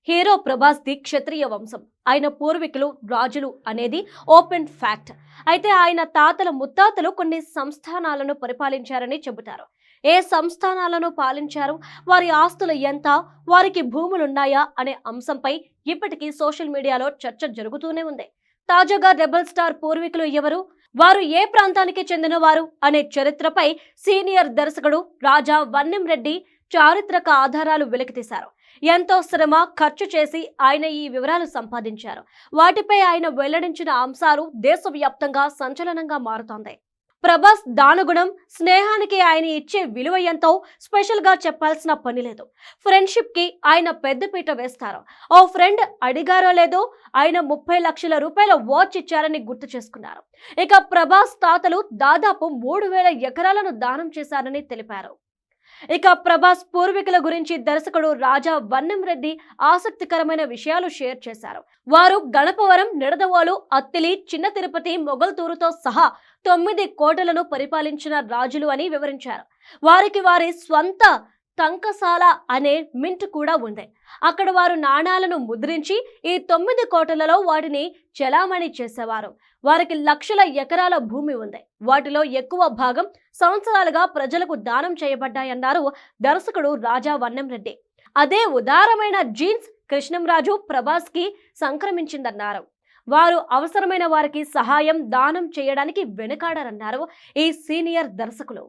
Hero Prabhas the క్షత్రియ వంశం. ఆయన పూర్వీకులు రాజులు అనేది ఓపెన్ ఫ్యాక్ట్. అయితే ఆయన తాతల ముత్తాతలు కొన్ని సంస్థానాలను పరిపాలించారని చెబుతారు. ఏ సంస్థానాలను పాలించారు, వారి ఆస్తులు ఎంత, వారికి భూములున్నాయా అనే అంశంపై ఇప్పటికీ సోషల్ మీడియాలో చర్చ జరుగుతూనే ఉంది. తాజాగా రెబల్ స్టార్ పూర్వీకులు ఎవరు, వారు ఏ ప్రాంతానికి చెందినవారు అనే చరిత్రపై సీనియర్ దర్శకుడు రాజా వన్నెం రెడ్డి చారిత్రక ఆధారాలు వెలికితీశారు. ఎంతో శ్రమ ఖర్చు చేసి ఆయన ఈ వివరాలు సంపాదించారు. వాటిపై ఆయన వెల్లడించిన అంశాలు దేశవ్యాప్తంగా సంచలనంగా మారుతోంది. ప్రభాస్ దానగుణం, స్నేహానికి ఆయన ఇచ్చే విలువ ఎంతో స్పెషల్ గా చెప్పాల్సిన పని లేదు. ఫ్రెండ్షిప్ కి ఆయన పెద్దపీట వేస్తారు. ఓ ఫ్రెండ్ అడిగారో లేదో ఆయన 30 లక్షల రూపాయల వాచ్ ఇచ్చారని గుర్తు చేసుకున్నారు. ఇక ప్రభాస్ తాతలు దాదాపు 3000 ఎకరాలను దానం చేశారని తెలిపారు. ఇక ప్రభాస్ పూర్వీకుల గురించి దర్శకుడు రాజా వన్నెం రెడ్డి ఆసక్తికరమైన విషయాలు షేర్ చేశారు. వారు గణపవరం, నిడదవోలు, అత్తిలి, చిన్న తిరుపతి, మొగల్తూరుతో సహా 9 కోటలను పరిపాలించిన రాజులు అని వివరించారు. వారికి వారి స్వంత టంకసాల అనే మింట్ కూడా ఉంది. అక్కడ వారు నాణాలను ముద్రించి ఈ 9 కోటలలో వాటిని చెలామణి చేసేవారు. వారికి లక్షల ఎకరాల భూమి ఉంది. వాటిలో ఎక్కువ భాగం సంవత్సరాలుగా ప్రజలకు దానం చేయబడ్డాయన్నారు దర్శకుడు రాజా వన్నెం రెడ్డి. అదే ఉదారమైన జీన్స్ కృష్ణంరాజు ప్రభాస్ కి సంక్రమించిందన్నారు. వారు అవసరమైన వారికి సహాయం, దానం చేయడానికి వెనుకాడరన్నారు ఈ సీనియర్ దర్శకులు.